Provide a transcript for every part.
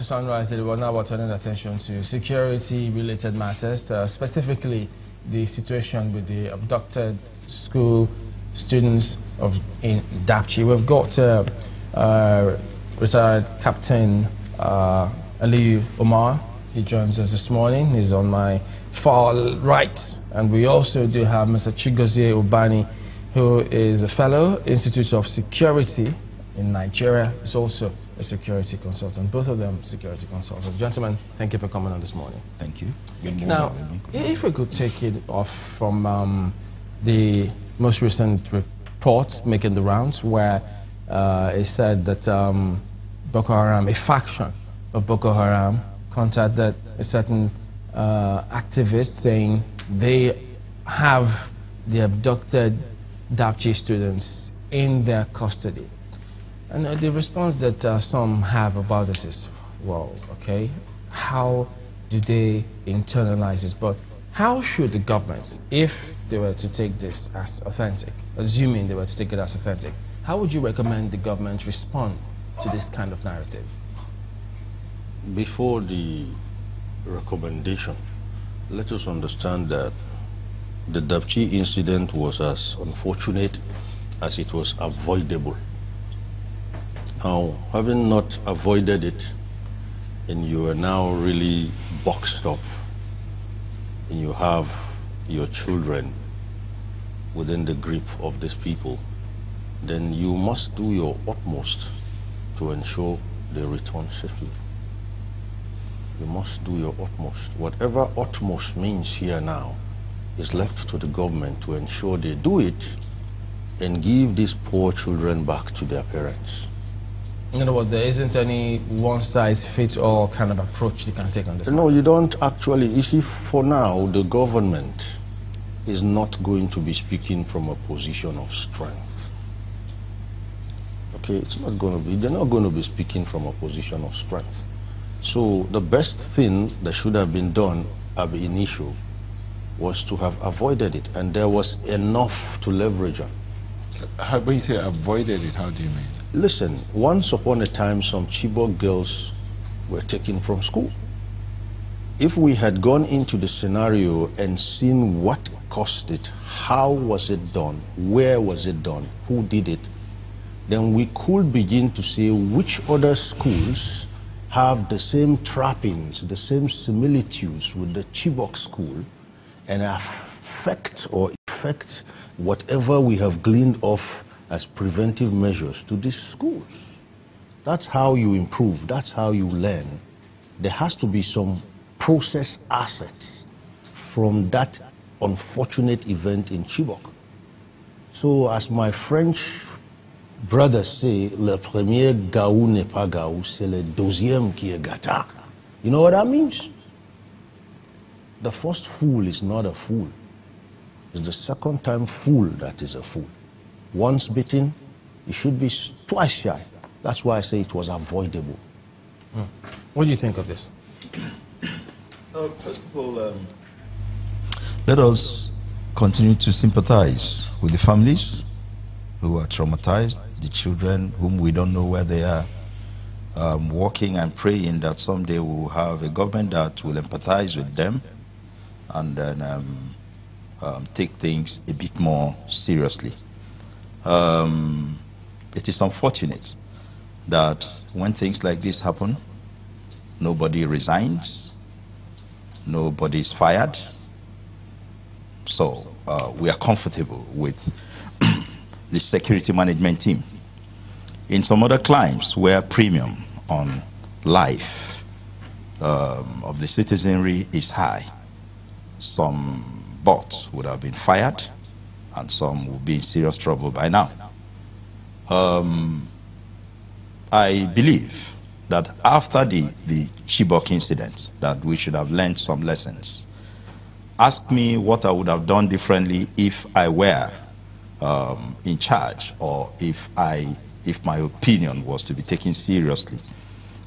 Sunrise, we're now turning attention to security-related matters, specifically the situation with the abducted school students in Dapchi. We've got retired Captain Aliyu Omar. He joins us this morning. He's on my far right. And we also do have Mr. Chigozie Ubani, who is a fellow, Institute of Security in Nigeria. He's also a security consultant. Both of them security consultants. Gentlemen, thank you for coming on this morning. Thank you. Now, if we could take it off from the most recent report making the rounds, where it said that Boko Haram, a faction of Boko Haram, contacted a certain activist saying they have the abducted Dapchi students in their custody. And the response that some have about this is, well, okay, how do they internalize this? But how should the government, if they were to take this as authentic, assuming they were to take it as authentic, how would you recommend the government respond to this kind of narrative? Before the recommendation, let us understand that the Dapchi incident was as unfortunate as it was avoidable. Now, having not avoided it, and you are now really boxed up, and you have your children within the grip of these people, then you must do your utmost to ensure they return safely. You must do your utmost. Whatever utmost means here now is left to the government to ensure they do it and give these poor children back to their parents. In other words, there isn't any one-size-fits-all kind of approach you can take on this No, matter. you don't actually. You see, for now, the government is not going to be speaking from a position of strength. Okay, it's not going to be. They're not going to be speaking from a position of strength. So the best thing that should have been done at the initial was to have avoided it, and there was enough to leverage on. When you say avoided it, how do you mean? Listen, once upon a time, some Chibok girls were taken from school. If we had gone into the scenario and seen what caused it, how was it done, where was it done, who did it, then we could begin to say which other schools have the same trappings, the same similitudes with the Chibok school, and affect whatever we have gleaned off as preventive measures to these schools. That's how you improve, that's how you learn. There has to be some process assets from that unfortunate event in Chibok. So as my French brothers say, le premier gaou n'est pas gaou, c'est le deuxième qui est gâtard. You know what that means? The first fool is not a fool. It's the second time fool that is a fool. Once bitten, it should be twice shy. That's why I say it was avoidable. What do you think of this? First of all, let us continue to sympathize with the families who are traumatized, the children whom we don't know where they are, working and praying that someday we will have a government that will empathize with them and then take things a bit more seriously. It is unfortunate that when things like this happen, nobody resigns, nobody is fired. So we are comfortable with the security management team. In some other climes where premium on life of the citizenry is high, some bots would have been fired and some will be in serious trouble by now. I believe that after the Chibok incident, that we should have learned some lessons. Ask me what I would have done differently if I were in charge, or if my opinion was to be taken seriously.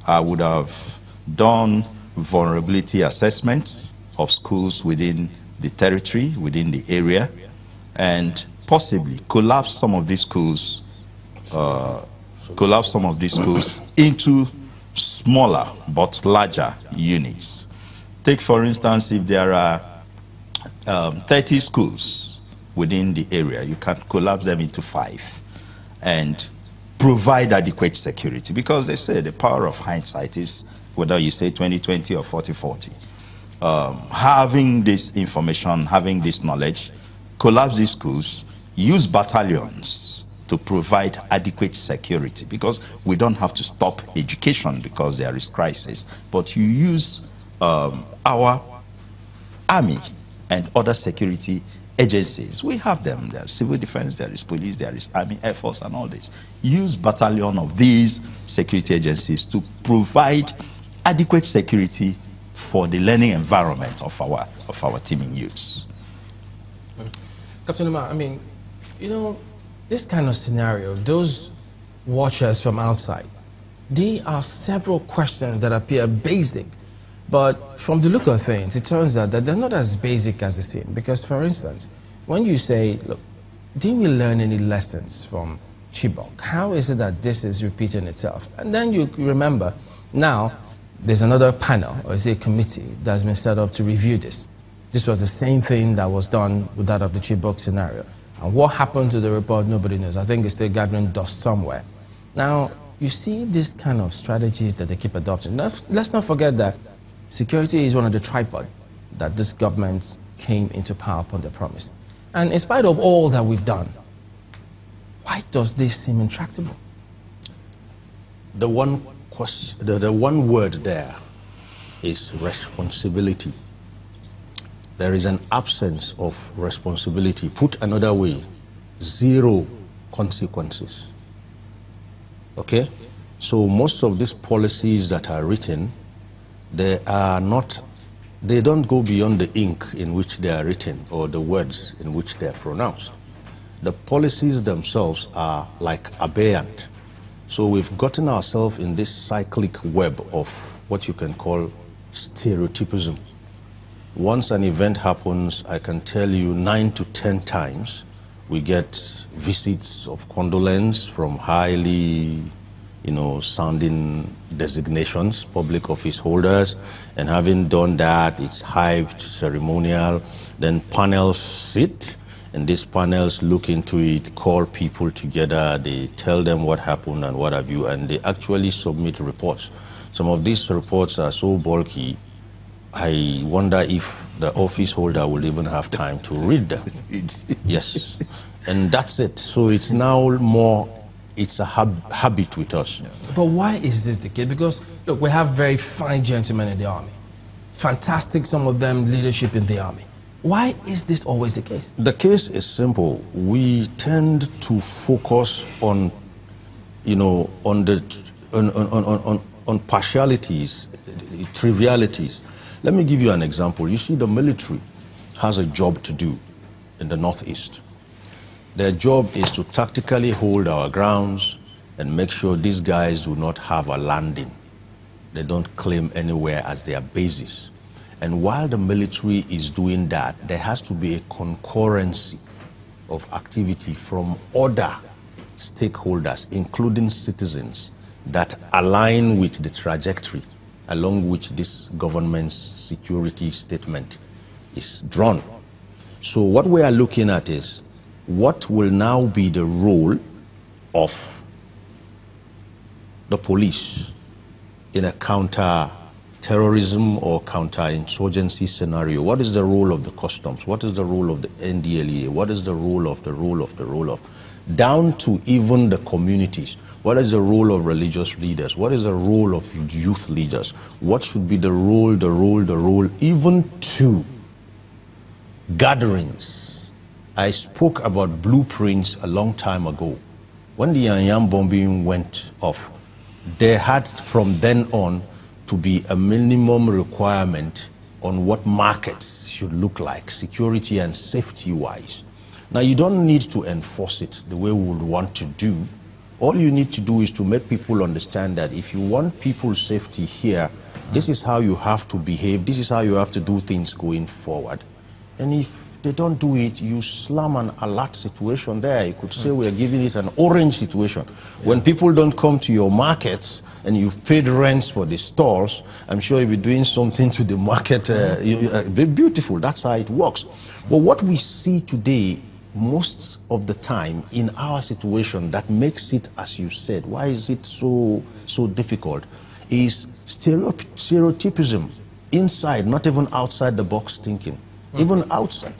I would have done vulnerability assessments of schools within the territory, within the area, and possibly collapse some of these schools into smaller but larger units. Take, for instance, if there are 30 schools within the area, you can collapse them into 5 and provide adequate security, because they say the power of hindsight is, whether you say 20/20 or 40/40. Having this information, having this knowledge, collapse these schools, use battalions to provide adequate security, because we don't have to stop education because there is crisis, but you use our army and other security agencies. We have them. There's civil defense, there is police, there is army, air force, and all this. Use battalion of these security agencies to provide adequate security for the learning environment of our teeming youths. Captain Umar, I mean, you know, this kind of scenario, those watchers from outside, there are several questions that appear basic, but from the look of things, it turns out that they're not as basic as they seem. Because, for instance, when you say, look, didn't we learn any lessons from Chibok? How is it that this is repeating itself? And then you remember, now, there's another panel, or is it a committee, that's been set up to review this. This was the same thing that was done with that of the Chibok scenario. And what happened to the report, nobody knows. I think it's still gathering dust somewhere. Now, you see these kind of strategies that they keep adopting. Now, let's not forget that security is one of the tripods that this government came into power upon the promise. And in spite of all that we've done, why does this seem intractable? The one word there is responsibility. There is an absence of responsibility. Put another way, zero consequences. Okay? So most of these policies that are written, they don't go beyond the ink in which they are written or the words in which they are pronounced. The policies themselves are like abeyant. So we've gotten ourselves in this cyclic web of what you can call stereotypism. Once an event happens, I can tell you 9 to 10 times we get visits of condolence from highly, sounding designations, public office holders, and having done that, it's hyped, ceremonial. Then panels sit, and these panels look into it, call people together, they tell them what happened and what have you, and they actually submit reports. Some of these reports are so bulky, I wonder if the office holder will even have time to read them. Yes, and that's it. So it's now more, it's a habit with us. But why is this the case? Because, look, we have very fine gentlemen in the army. Fantastic, some of them, leadership in the army. Why is this always the case? The case is simple. We tend to focus on, on partialities, trivialities. Let me give you an example. You see, the military has a job to do in the Northeast. Their job is to tactically hold our grounds and make sure these guys do not have a landing. They don't claim anywhere as their bases. And while the military is doing that, there has to be a concurrency of activity from other stakeholders, including citizens, that align with the trajectory along which this government's security statement is drawn. So what we are looking at is what will now be the role of the police in a counter-terrorism or counter-insurgency scenario. What is the role of the customs? What is the role of the NDLEA? What is the role of down to even the communities? What is the role of religious leaders? What is the role of youth leaders? What should be the role, even to gatherings? I spoke about blueprints a long time ago. When the Yanyam bombing went off, there had from then on to be a minimum requirement on what markets should look like, security and safety-wise. Now, you don't need to enforce it the way we would want to do. All you need to do is to make people understand that if you want people's safety here, this is how you have to behave, this is how you have to do things going forward. And if they don't do it, you slam an alert situation there. You could say we're giving it an orange situation. When people don't come to your markets, and you've paid rents for the stores, I'm sure you'll be doing something to the market. Beautiful, that's how it works. But what we see today, most of the time in our situation, that makes it, as you said, why is it so difficult, is stereotypism inside, not even outside the box thinking. Even outside.